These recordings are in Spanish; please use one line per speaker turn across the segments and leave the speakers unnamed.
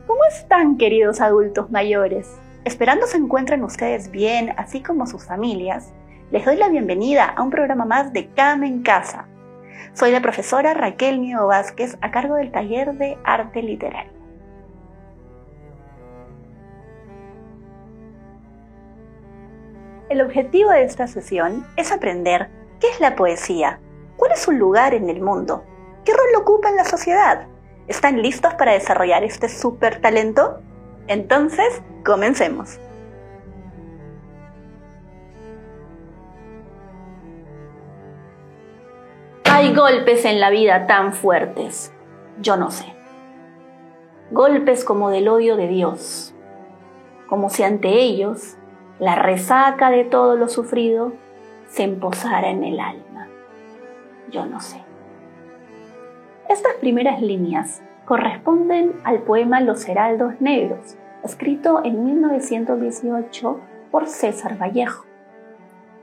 ¿Cómo están, queridos adultos mayores? Esperando se encuentren ustedes bien, así como sus familias, les doy la bienvenida a un programa más de Cama en Casa. Soy la profesora Raquel Nieto Vázquez, a cargo del taller de arte literario. El objetivo de esta sesión es aprender qué es la poesía, cuál es su lugar en el mundo, qué rol ocupa en la sociedad. ¿Están listos para desarrollar este súper talento? Entonces, comencemos. Hay golpes en la vida tan fuertes, yo no sé. Golpes como del odio de Dios, como si ante ellos la resaca de todo lo sufrido se emposara en el alma, yo no sé. Estas primeras líneas corresponden al poema Los Heraldos Negros, escrito en 1918 por César Vallejo,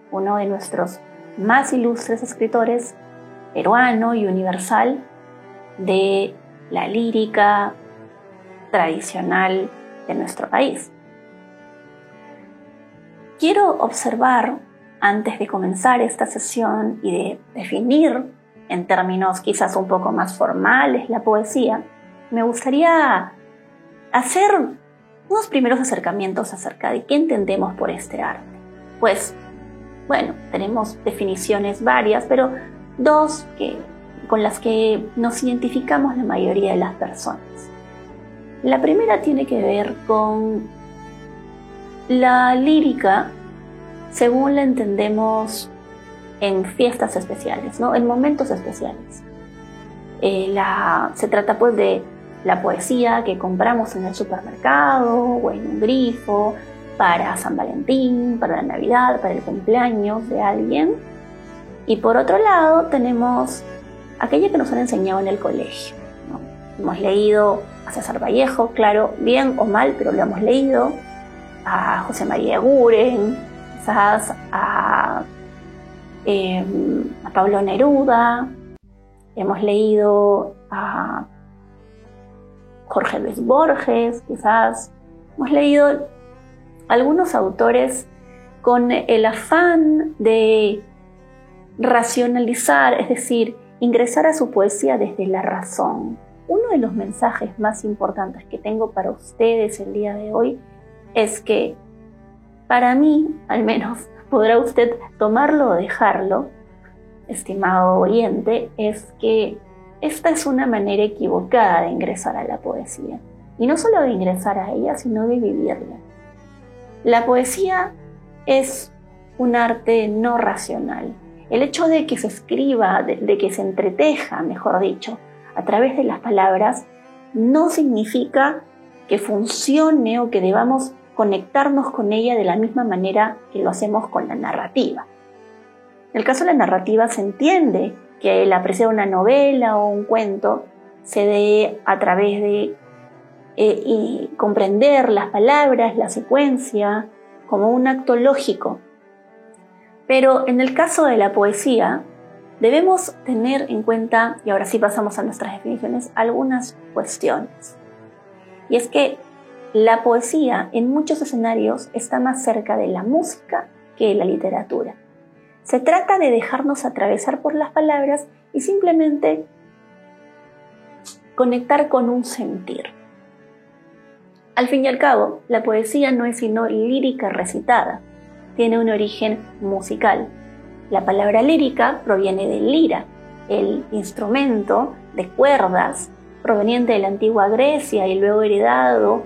uno de nuestros más ilustres escritores peruano y universal de la lírica tradicional de nuestro país. Quiero observar, antes de comenzar esta sesión y de definir en términos quizás un poco más formales la poesía, me gustaría hacer unos primeros acercamientos acerca de qué entendemos por este arte. Pues, bueno, tenemos definiciones varias, pero dos con las que nos identificamos la mayoría de las personas. La primera tiene que ver con la lírica según la entendemos en fiestas especiales, ¿no? En momentos especiales. Se trata pues de la poesía que compramos en el supermercado o en un grifo para San Valentín, para la Navidad, para el cumpleaños de alguien. Y por otro lado tenemos aquella que nos han enseñado en el colegio, ¿no? Hemos leído a César Vallejo, claro, bien o mal, pero lo hemos leído, a José María Eguren, quizás a Pablo Neruda, hemos leído a Jorge Luis Borges, quizás hemos leído algunos autores con el afán de racionalizar, es decir, ingresar a su poesía desde la razón. Uno de los mensajes más importantes que tengo para ustedes el día de hoy es que, para mí, al menos, podrá usted tomarlo o dejarlo, estimado oyente, es que esta es una manera equivocada de ingresar a la poesía. Y no solo de ingresar a ella, sino de vivirla. La poesía es un arte no racional. El hecho de que se escriba, de que se entreteja, mejor dicho, a través de las palabras, no significa que funcione o que debamos conectarnos con ella de la misma manera que lo hacemos con la narrativa. En el caso de la narrativa se entiende que el apreciar una novela o un cuento se dé a través de y comprender las palabras, la secuencia, como un acto lógico. Pero en el caso de la poesía, debemos tener en cuenta, y ahora sí pasamos a nuestras definiciones, algunas cuestiones. Y es que la poesía en muchos escenarios está más cerca de la música que de la literatura. Se trata de dejarnos atravesar por las palabras y simplemente conectar con un sentir. Al fin y al cabo, la poesía no es sino lírica recitada. Tiene un origen musical. La palabra lírica proviene de lira, el instrumento de cuerdas proveniente de la antigua Grecia y luego heredado,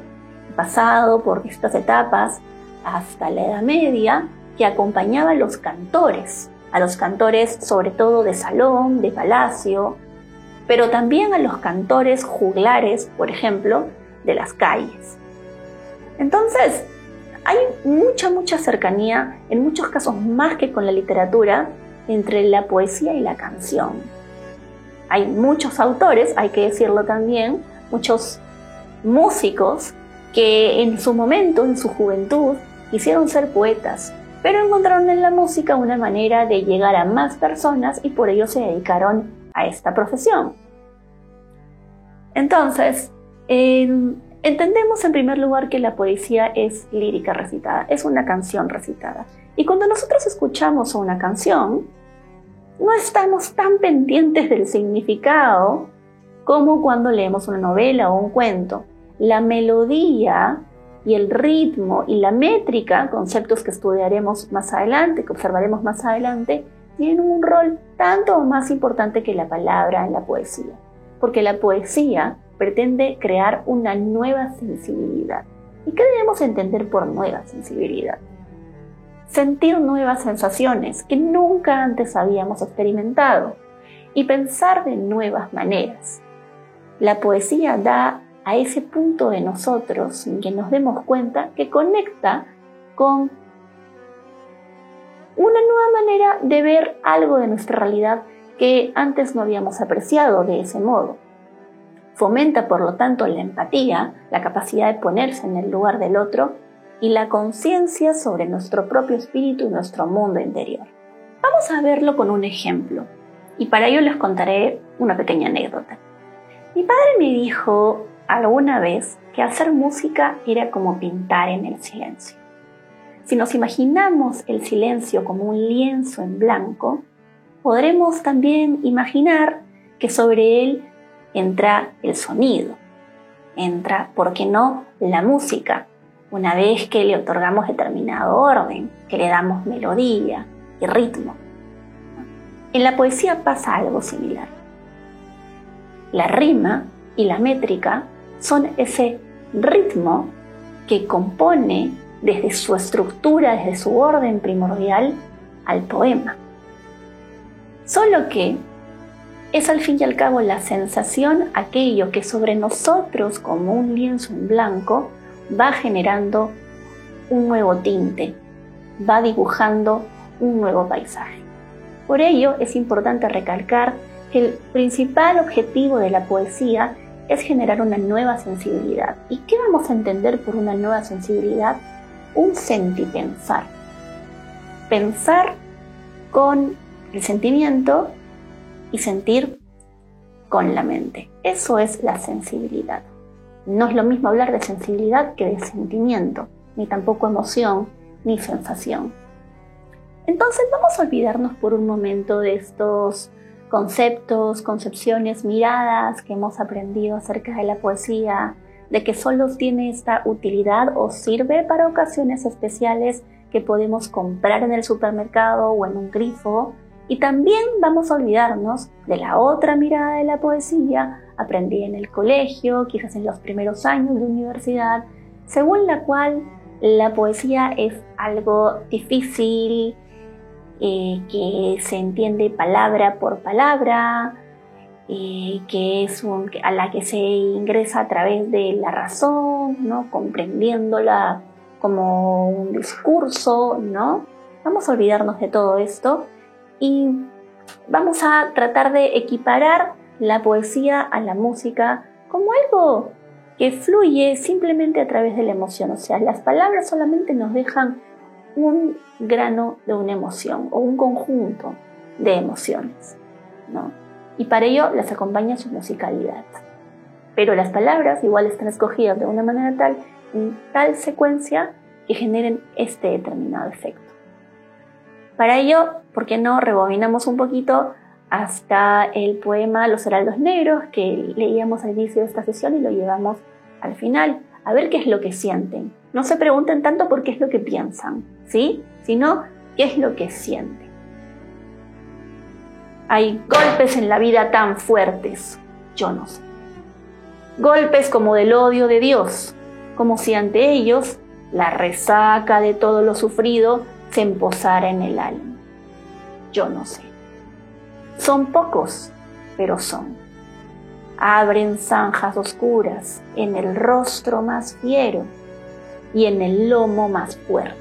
pasado por estas etapas hasta la Edad Media, que acompañaba a los cantores sobre todo de salón, de palacio, pero también a los cantores juglares, por ejemplo, de las calles. Entonces, hay mucha cercanía, en muchos casos más que con la literatura, entre la poesía y la canción. Hay muchos autores, hay que decirlo también, muchos músicos que en su momento, en su juventud, quisieron ser poetas, pero encontraron en la música una manera de llegar a más personas y por ello se dedicaron a esta profesión. Entonces, entendemos en primer lugar que la poesía es lírica recitada, es una canción recitada. Y cuando nosotros escuchamos una canción, no estamos tan pendientes del significado como cuando leemos una novela o un cuento. La melodía y el ritmo y la métrica, conceptos que estudiaremos más adelante, que observaremos más adelante, tienen un rol tanto o más importante que la palabra en la poesía. Porque la poesía pretende crear una nueva sensibilidad. ¿Y qué debemos entender por nueva sensibilidad? Sentir nuevas sensaciones que nunca antes habíamos experimentado y pensar de nuevas maneras. La poesía da a ese punto de nosotros, sin que nos demos cuenta, que conecta con una nueva manera de ver algo de nuestra realidad que antes no habíamos apreciado de ese modo. Fomenta, por lo tanto, la empatía, la capacidad de ponerse en el lugar del otro y la conciencia sobre nuestro propio espíritu y nuestro mundo interior. Vamos a verlo con un ejemplo, y para ello les contaré una pequeña anécdota. Mi padre me dijo alguna vez que hacer música era como pintar en el silencio. Si nos imaginamos el silencio como un lienzo en blanco, podremos también imaginar que sobre él entra el sonido, entra, ¿por qué no?, la música, una vez que le otorgamos determinado orden, que le damos melodía y ritmo. En la poesía pasa algo similar. La rima y la métrica son ese ritmo que compone desde su estructura, desde su orden primordial, al poema. Solo que es al fin y al cabo la sensación, aquello que sobre nosotros como un lienzo en blanco va generando un nuevo tinte, va dibujando un nuevo paisaje. Por ello es importante recalcar que el principal objetivo de la poesía es generar una nueva sensibilidad. ¿Y qué vamos a entender por una nueva sensibilidad? Un sentipensar. Pensar con el sentimiento y sentir con la mente. Eso es la sensibilidad. No es lo mismo hablar de sensibilidad que de sentimiento, ni tampoco emoción, ni sensación. Entonces vamos a olvidarnos por un momento de estos conceptos, concepciones, miradas que hemos aprendido acerca de la poesía, de que solo tiene esta utilidad o sirve para ocasiones especiales que podemos comprar en el supermercado o en un grifo. Y también vamos a olvidarnos de la otra mirada de la poesía, aprendida en el colegio, quizás en los primeros años de universidad, según la cual la poesía es algo difícil, que se entiende palabra por palabra, que es a la que se ingresa a través de la razón, ¿no?, comprendiéndola como un discurso, ¿no? Vamos a olvidarnos de todo esto y vamos a tratar de equiparar la poesía a la música como algo que fluye simplemente a través de la emoción. O sea, las palabras solamente nos dejan un grano de una emoción o un conjunto de emociones, ¿no? Y para ello las acompaña su musicalidad. Pero las palabras igual están escogidas de una manera tal, en tal secuencia, que generen este determinado efecto. Para ello, ¿por qué no rebobinamos un poquito hasta el poema Los Heraldos Negros, que leíamos al inicio de esta sesión y lo llevamos al final? A ver qué es lo que sienten. No se pregunten tanto por qué es lo que piensan, ¿sí?, sino qué es lo que sienten. Hay golpes en la vida tan fuertes, yo no sé. Golpes como del odio de Dios, como si ante ellos la resaca de todo lo sufrido se emposara en el alma. Yo no sé. Son pocos, pero son. Abren zanjas oscuras en el rostro más fiero y en el lomo más fuerte.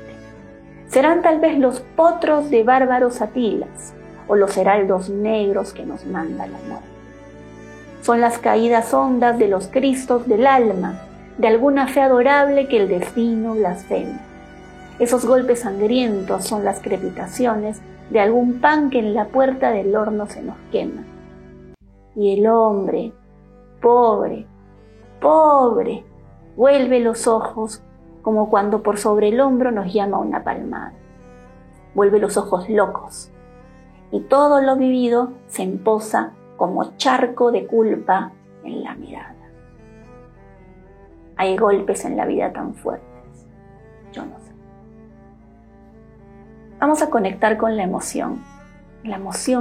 Serán tal vez los potros de bárbaros Atilas o los heraldos negros que nos manda la muerte. Son las caídas hondas de los cristos del alma, de alguna fe adorable que el destino blasfema. Esos golpes sangrientos son las crepitaciones de algún pan que en la puerta del horno se nos quema. Y el hombre, pobre, pobre, vuelve los ojos como cuando por sobre el hombro nos llama una palmada. Vuelve los ojos locos y todo lo vivido se emposa como charco de culpa en la mirada. Hay golpes en la vida tan fuertes, yo no sé. Vamos a conectar con la emoción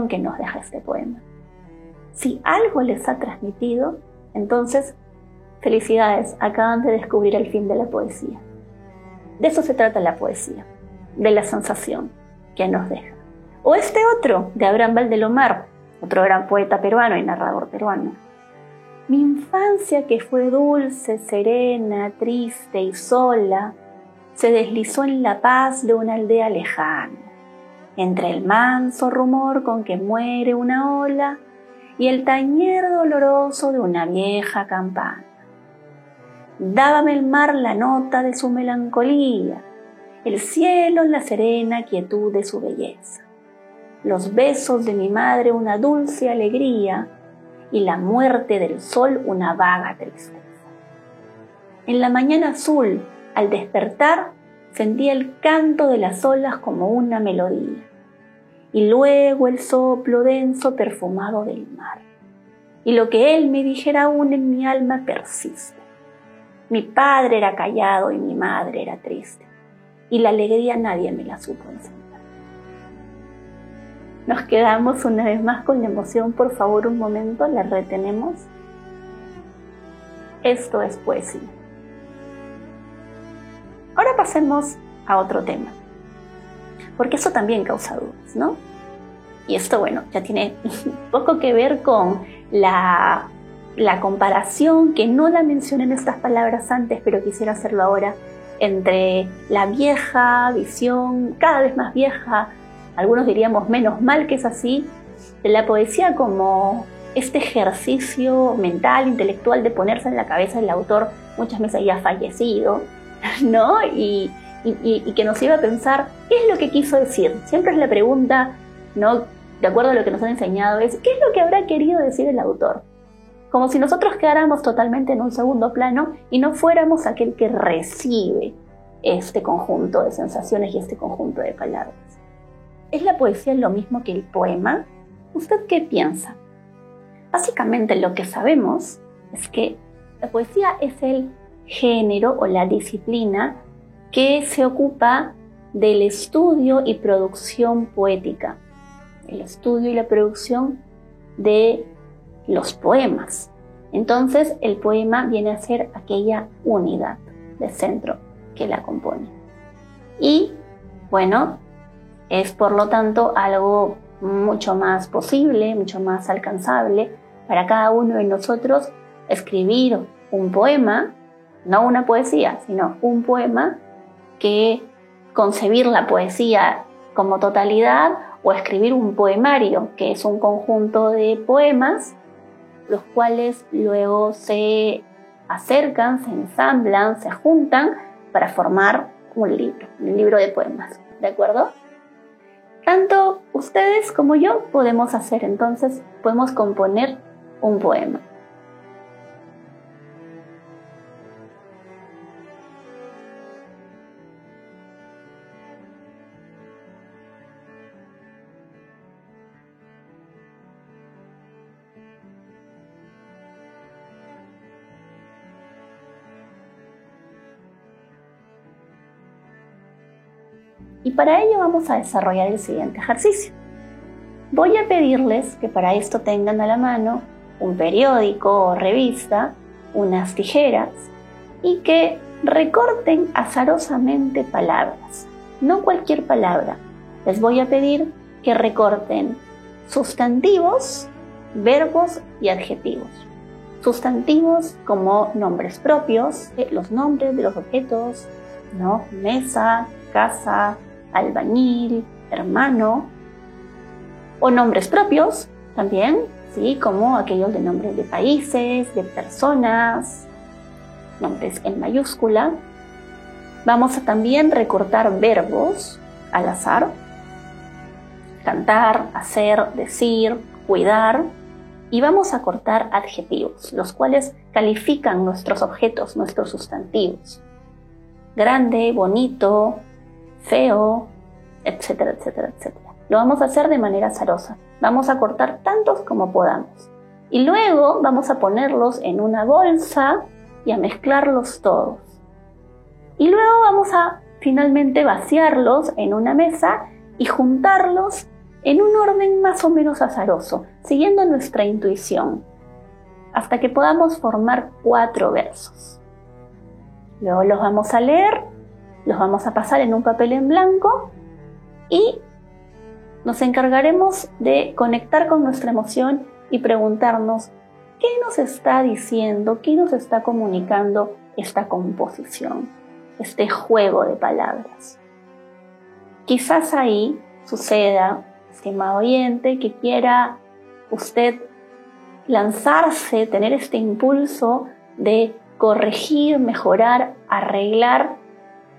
que nos deja este poema. Si algo les ha transmitido, entonces, felicidades, acaban de descubrir el fin de la poesía. De eso se trata la poesía, de la sensación que nos deja. O este otro, de Abraham Valdelomar, otro gran poeta peruano y narrador peruano. Mi infancia, que fue dulce, serena, triste y sola, se deslizó en la paz de una aldea lejana, entre el manso rumor con que muere una ola y el tañer doloroso de una vieja campana. Dábame el mar la nota de su melancolía, el cielo la serena quietud de su belleza, los besos de mi madre una dulce alegría y la muerte del sol una vaga tristeza. En la mañana azul, al despertar, sentía el canto de las olas como una melodía, y luego el soplo denso perfumado del mar. Y lo que él me dijera aún en mi alma persiste. Mi padre era callado y mi madre era triste, y la alegría nadie me la supo enseñar. Nos quedamos una vez más con la emoción, por favor, un momento, la retenemos. Esto es poesía. Ahora pasemos a otro tema, porque eso también causa dudas, ¿no? Y esto, bueno, ya tiene poco que ver con la comparación, que no la mencioné en estas palabras antes, pero quisiera hacerlo ahora, entre la vieja visión, cada vez más vieja, algunos diríamos menos mal que es así, de la poesía como este ejercicio mental, intelectual de ponerse en la cabeza del autor muchas veces ya fallecido, ¿no? Y que nos lleva a pensar, ¿qué es lo que quiso decir? Siempre es la pregunta, ¿no? De acuerdo a lo que nos han enseñado, es ¿qué es lo que habrá querido decir el autor? Como si nosotros quedáramos totalmente en un segundo plano y no fuéramos aquel que recibe este conjunto de sensaciones y este conjunto de palabras. ¿Es la poesía lo mismo que el poema? ¿Usted qué piensa? Básicamente lo que sabemos es que la poesía es el género o la disciplina que se ocupa del estudio y producción poética, el estudio y la producción de los poemas. Entonces el poema viene a ser aquella unidad de centro que la compone. Y bueno, es por lo tanto algo mucho más posible, mucho más alcanzable para cada uno de nosotros escribir un poema, no una poesía, sino un poema, que concebir la poesía como totalidad o escribir un poemario, que es un conjunto de poemas, los cuales luego se acercan, se ensamblan, se juntan para formar un libro de poemas, ¿de acuerdo? Tanto ustedes como yo podemos hacer, entonces podemos componer un poema. Y para ello vamos a desarrollar el siguiente ejercicio. Voy a pedirles que para esto tengan a la mano un periódico o revista, unas tijeras y que recorten azarosamente palabras, no cualquier palabra. Les voy a pedir que recorten sustantivos, verbos y adjetivos. Sustantivos como nombres propios, los nombres de los objetos, ¿no? Mesa, casa, albañil, hermano. O nombres propios también, ¿sí? Como aquellos de nombres de países, de personas, nombres en mayúscula. Vamos a también recortar verbos al azar. Cantar, hacer, decir, cuidar. Y vamos a cortar adjetivos, los cuales califican nuestros objetos, nuestros sustantivos. Grande, bonito, feo, etcétera, etcétera, etcétera. Lo vamos a hacer de manera azarosa. Vamos a cortar tantos como podamos. Y luego vamos a ponerlos en una bolsa y a mezclarlos todos. Y luego vamos a finalmente vaciarlos en una mesa y juntarlos en un orden más o menos azaroso, siguiendo nuestra intuición, hasta que podamos formar 4 versos. Luego los vamos a leer, los vamos a pasar en un papel en blanco y nos encargaremos de conectar con nuestra emoción y preguntarnos qué nos está diciendo, qué nos está comunicando esta composición, este juego de palabras. Quizás ahí suceda, estimado oyente, que quiera usted lanzarse, tener este impulso de corregir, mejorar, arreglar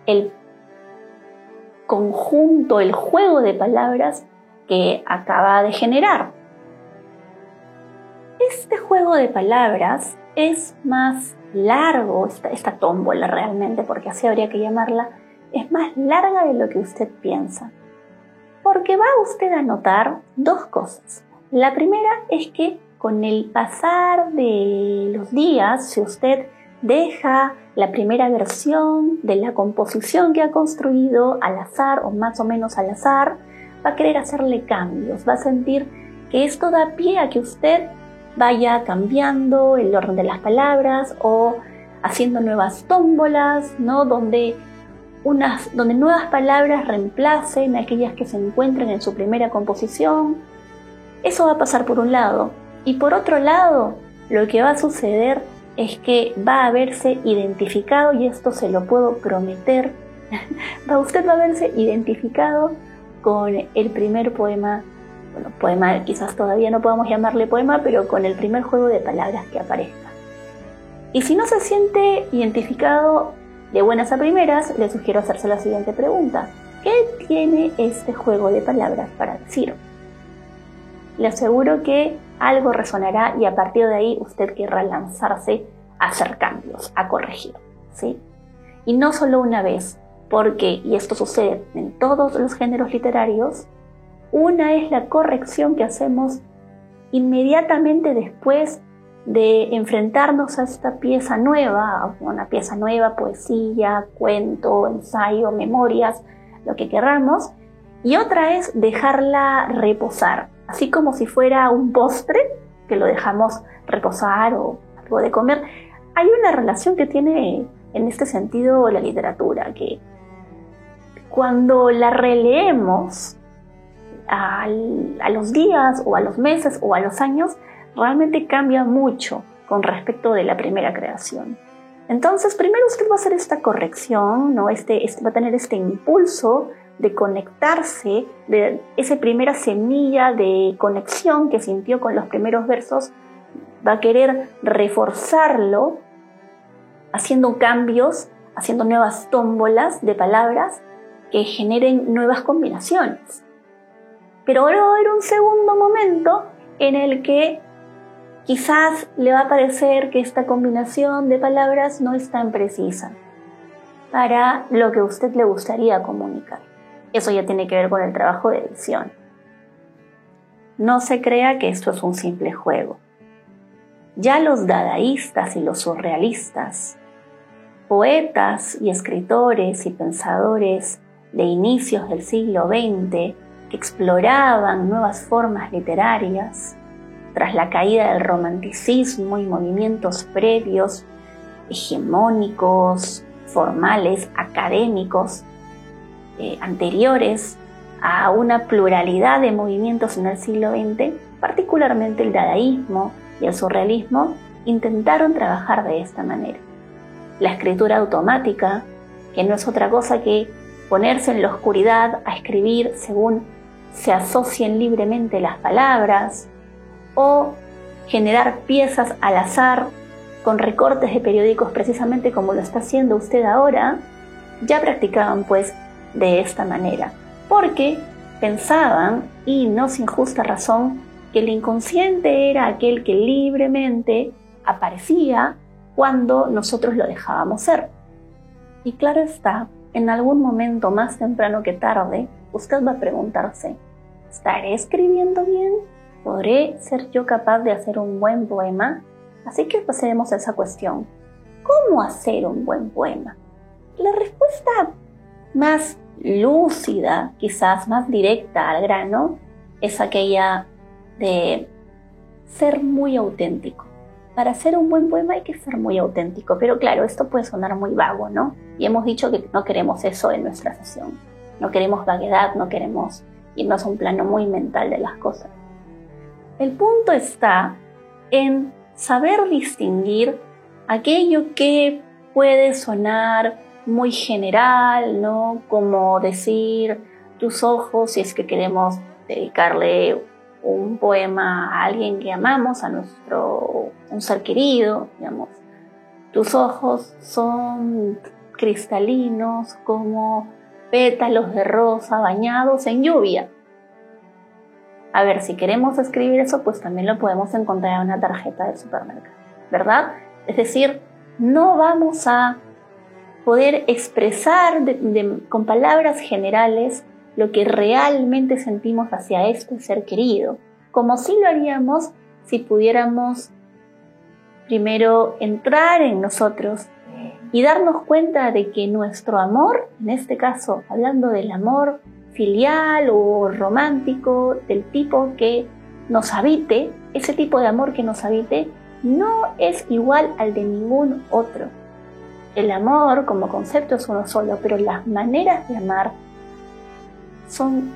el conjunto, el juego de palabras que acaba de generar. Este juego de palabras es más largo, esta tómbola realmente, porque así habría que llamarla, es más larga de lo que usted piensa. Porque va usted a notar 2 cosas. La primera es que con el pasar de los días, si usted deja la primera versión de la composición que ha construido al azar o más o menos al azar, va a querer hacerle cambios, va a sentir que esto da pie a que usted vaya cambiando el orden de las palabras o haciendo nuevas tómbolas, ¿no? Donde nuevas palabras reemplacen a aquellas que se encuentran en su primera composición. Eso va a pasar por un lado. Y por otro lado, lo que va a suceder es que va a verse identificado, y esto se lo puedo prometer, usted va a verse identificado con el primer poema, poema quizás todavía no podamos llamarle poema, pero con el primer juego de palabras que aparezca. Y si no se siente identificado de buenas a primeras, le sugiero hacerse la siguiente pregunta. ¿Qué tiene este juego de palabras para decir? Le aseguro que algo resonará y a partir de ahí usted querrá lanzarse a hacer cambios, a corregir, ¿sí? Y no solo una vez, porque, y esto sucede en todos los géneros literarios, una es la corrección que hacemos inmediatamente después de enfrentarnos a esta pieza nueva, una pieza nueva, poesía, cuento, ensayo, memorias, lo que queramos, y otra es dejarla reposar, así como si fuera un postre que lo dejamos reposar o algo de comer. Hay una relación que tiene en este sentido la literatura, que cuando la releemos a los días o a los meses o a los años, realmente cambia mucho con respecto de la primera creación. Entonces, primero usted va a hacer esta corrección, ¿no? Va a tener este impulso de conectarse, de esa primera semilla de conexión que sintió con los primeros versos, va a querer reforzarlo haciendo cambios, haciendo nuevas tómbolas de palabras que generen nuevas combinaciones. Pero ahora va a haber un segundo momento en el que quizás le va a parecer que esta combinación de palabras no es tan precisa para lo que a usted le gustaría comunicar. Eso ya tiene que ver con el trabajo de edición. No se crea que esto es un simple juego. Ya los dadaístas y los surrealistas, poetas y escritores y pensadores de inicios del siglo XX, que exploraban nuevas formas literarias tras la caída del romanticismo y movimientos previos, hegemónicos, formales, académicos, anteriores a una pluralidad de movimientos en el siglo XX, particularmente el dadaísmo y el surrealismo, intentaron trabajar de esta manera. La escritura automática, que no es otra cosa que ponerse en la oscuridad a escribir según se asocien libremente las palabras, o generar piezas al azar con recortes de periódicos, precisamente como lo está haciendo usted ahora, ya practicaban pues de esta manera, porque pensaban, y no sin justa razón, que el inconsciente era aquel que libremente aparecía cuando nosotros lo dejábamos ser. Y claro está, en algún momento más temprano que tarde, usted va a preguntarse, ¿estaré escribiendo bien? ¿Podré ser yo capaz de hacer un buen poema? Así que pasemos a esa cuestión. ¿Cómo hacer un buen poema? La respuesta más lúcida, quizás más directa al grano, es aquella de ser muy auténtico. Para hacer un buen poema hay que ser muy auténtico, pero claro, esto puede sonar muy vago, ¿no? Y hemos dicho que no queremos eso en nuestra sesión. No queremos vaguedad, no queremos irnos a un plano muy mental de las cosas. El punto está en saber distinguir aquello que puede sonar muy general, ¿no? Como decir tus ojos, si es que queremos dedicarle un poema a alguien que amamos, a un ser querido, digamos. Tus ojos son cristalinos como pétalos de rosa bañados en lluvia. A ver, si queremos escribir eso, pues también lo podemos encontrar en una tarjeta del supermercado, ¿verdad? Es decir, no vamos a poder expresar con palabras generales lo que realmente sentimos hacia este ser querido, como sí lo haríamos si pudiéramos primero entrar en nosotros y darnos cuenta de que nuestro amor, en este caso hablando del amor filial o romántico, del tipo que nos habite, ese tipo de amor que nos habite, no es igual al de ningún otro. El amor como concepto es uno solo, pero las maneras de amar son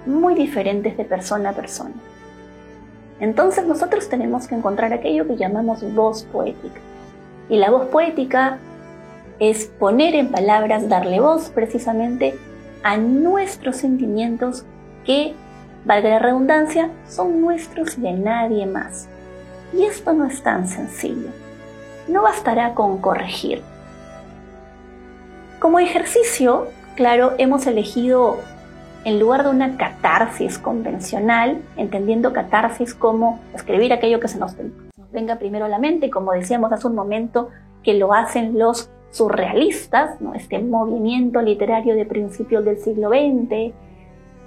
muy diferentes de persona a persona. Entonces nosotros tenemos que encontrar aquello que llamamos voz poética. Y la voz poética es poner en palabras, darle voz precisamente a nuestros sentimientos que, valga la redundancia, son nuestros y de nadie más. Y esto no es tan sencillo. No bastará con corregir. Como ejercicio, claro, hemos elegido, en lugar de una catarsis convencional, entendiendo catarsis como escribir aquello que se nos venga primero a la mente, como decíamos hace un momento, que lo hacen los surrealistas, ¿no? Este movimiento literario de principios del siglo XX,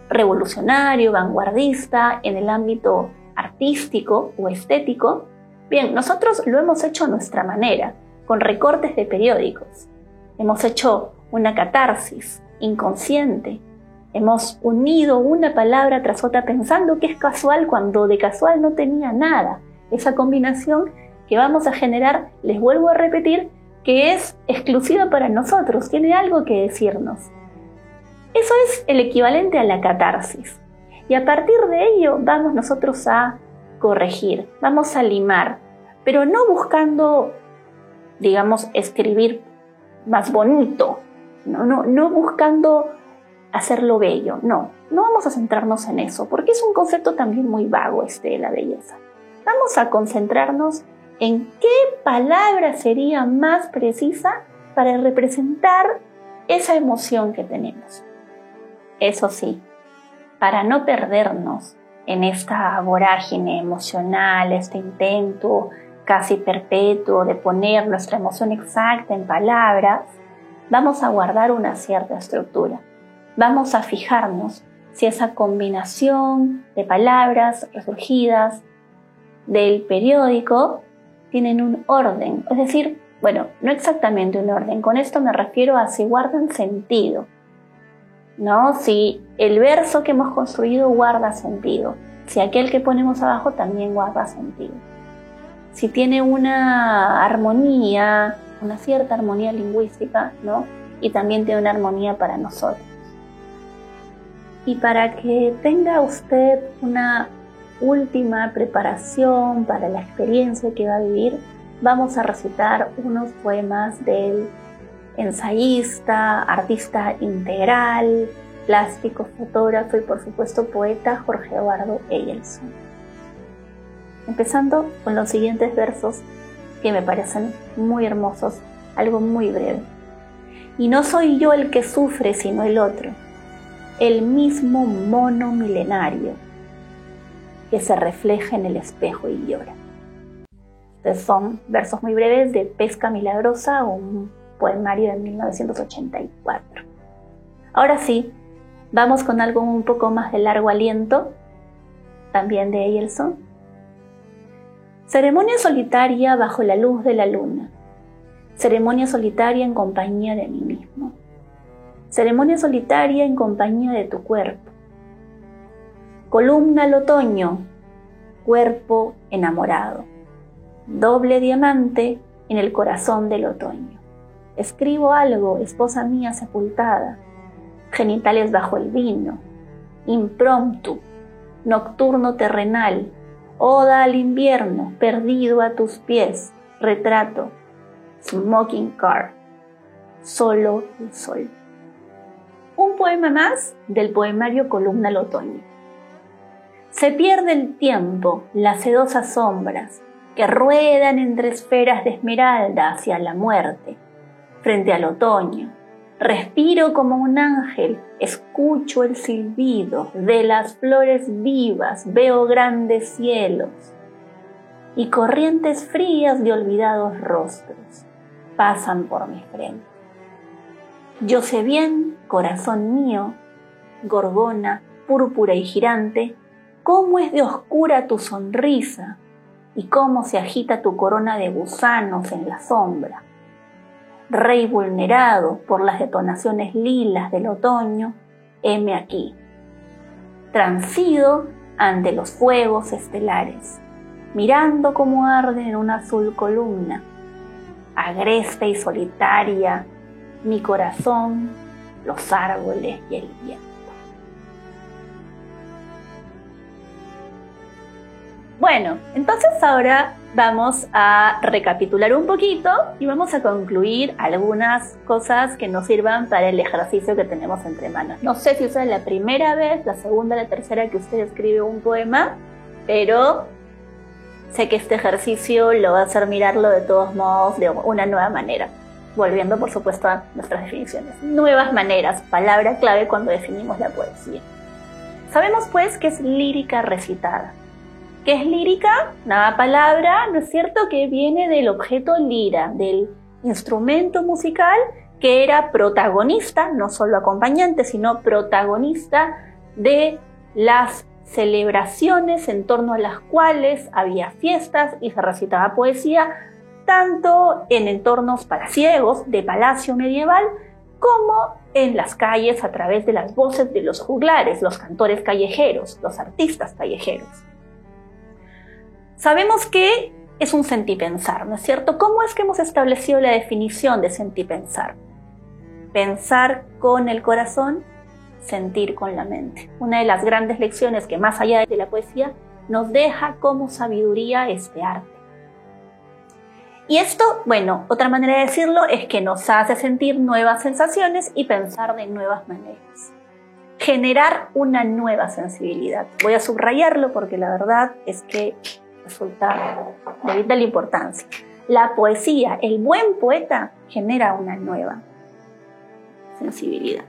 revolucionario, vanguardista, en el ámbito artístico o estético. Bien, nosotros lo hemos hecho a nuestra manera, con recortes de periódicos. Hemos hecho una catarsis inconsciente. Hemos unido una palabra tras otra pensando que es casual cuando de casual no tenía nada. Esa combinación que vamos a generar, les vuelvo a repetir, que es exclusiva para nosotros, tiene algo que decirnos. Eso es el equivalente a la catarsis. Y a partir de ello vamos nosotros a corregir, vamos a limar, pero no buscando, digamos, escribir más bonito, no buscando hacerlo bello, no vamos a centrarnos en eso, porque es un concepto también muy vago de la belleza. Vamos a concentrarnos en qué palabra sería más precisa para representar esa emoción que tenemos. Eso sí, para no perdernos en esta vorágine emocional, este intento casi perpetuo de poner nuestra emoción exacta en palabras, vamos a guardar una cierta estructura. Vamos a fijarnos si esa combinación de palabras resurgidas del periódico tienen un orden, es decir, bueno, no exactamente un orden, con esto me refiero a si guardan sentido. ¿no? Si el verso que hemos construido guarda sentido, si aquel que ponemos abajo también guarda sentido, si tiene una armonía, una cierta armonía lingüística, ¿no? Y también tiene una armonía para nosotros. Y para que tenga usted una última preparación para la experiencia que va a vivir, vamos a recitar unos poemas del ensayista, artista integral, plástico, fotógrafo y por supuesto poeta Jorge Eduardo Eyelson. Empezando con los siguientes versos que me parecen muy hermosos, algo muy breve. Y no soy yo el que sufre, sino el otro, el mismo mono milenario que se refleja en el espejo y llora. Estos son versos muy breves de Pesca Milagrosa, un poemario de 1984. Ahora sí, vamos con algo un poco más de largo aliento, también de Eyelson. Ceremonia solitaria bajo la luz de la luna. Ceremonia solitaria en compañía de mí mismo. Ceremonia solitaria en compañía de tu cuerpo. Columna al otoño, cuerpo enamorado. Doble diamante en el corazón del otoño. Escribo algo, esposa mía sepultada. Genitales bajo el vino. Impromptu, nocturno terrenal. Oda al invierno, perdido a tus pies. Retrato, smoking car. Solo el sol. Un poema más del poemario Columna al otoño. Se pierde el tiempo, las sedosas sombras que ruedan entre esferas de esmeralda hacia la muerte. Frente al otoño, respiro como un ángel, escucho el silbido de las flores vivas, veo grandes cielos y corrientes frías de olvidados rostros pasan por mi frente. Yo sé bien, corazón mío, gorgona, púrpura y girante, cómo es de oscura tu sonrisa y cómo se agita tu corona de gusanos en la sombra. Rey vulnerado por las detonaciones lilas del otoño, heme aquí, transido ante los fuegos estelares, mirando cómo arde en una azul columna, agreste y solitaria, mi corazón, los árboles y el viento. Bueno, entonces ahora vamos a recapitular un poquito y vamos a concluir algunas cosas que nos sirvan para el ejercicio que tenemos entre manos. No sé si esa es la primera vez, la segunda, la tercera que usted escribe un poema, pero sé que este ejercicio lo va a hacer mirarlo de todos modos de una nueva manera. Volviendo, por supuesto, a nuestras definiciones. Nuevas maneras, palabra clave cuando definimos la poesía. Sabemos, pues, que es lírica recitada. ¿Qué es lírica? Una palabra, ¿no es cierto?, que viene del objeto lira, del instrumento musical que era protagonista, no solo acompañante, sino protagonista de las celebraciones en torno a las cuales había fiestas y se recitaba poesía, tanto en entornos palaciegos de palacio medieval como en las calles a través de las voces de los juglares, los cantores callejeros, los artistas callejeros. Sabemos que es un sentipensar, ¿no es cierto? ¿Cómo es que hemos establecido la definición de sentipensar? Pensar con el corazón, sentir con la mente. Una de las grandes lecciones que más allá de la poesía nos deja como sabiduría este arte. Y esto, bueno, otra manera de decirlo es que nos hace sentir nuevas sensaciones y pensar de nuevas maneras. Generar una nueva sensibilidad. Voy a subrayarlo porque la verdad es que resulta de vital importancia. La poesía, el buen poeta, genera una nueva sensibilidad.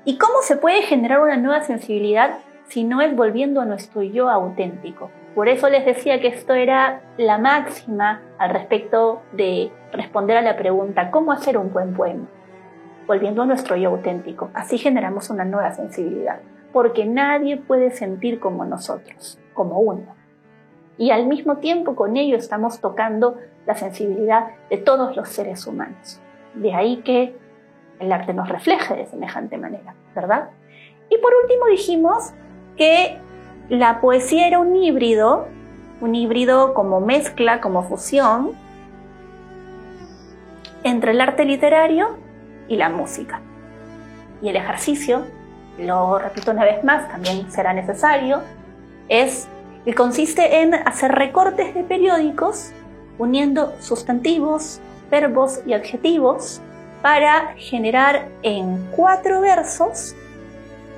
¿Y cómo se puede generar una nueva sensibilidad si no es volviendo a nuestro yo auténtico? Por eso les decía que esto era la máxima al respecto de responder a la pregunta ¿cómo hacer un buen poema? Volviendo a nuestro yo auténtico. Así generamos una nueva sensibilidad, porque nadie puede sentir como nosotros, como uno. Y al mismo tiempo con ello estamos tocando la sensibilidad de todos los seres humanos. De ahí que el arte nos refleje de semejante manera, ¿verdad? Y por último dijimos que la poesía era un híbrido como mezcla, como fusión entre el arte literario y la música. Y el ejercicio, lo repito una vez más, también será necesario, que consiste en hacer recortes de periódicos uniendo sustantivos, verbos y adjetivos para generar en 4 versos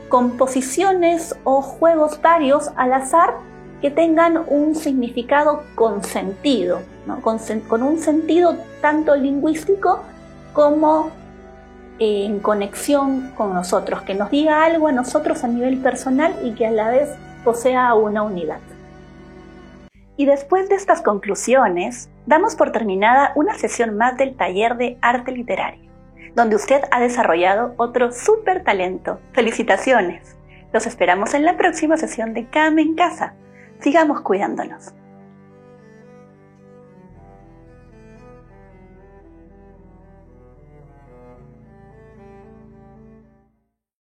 composiciones o juegos varios al azar que tengan un significado consentido, ¿no? Con un sentido tanto lingüístico como en conexión con nosotros, que nos diga algo a nosotros a nivel personal y que a la vez posea una unidad. Y después de estas conclusiones, damos por terminada una sesión más del taller de arte literario, donde usted ha desarrollado otro súper talento. ¡Felicitaciones! Los esperamos en la próxima sesión de Cam en Casa. Sigamos cuidándonos.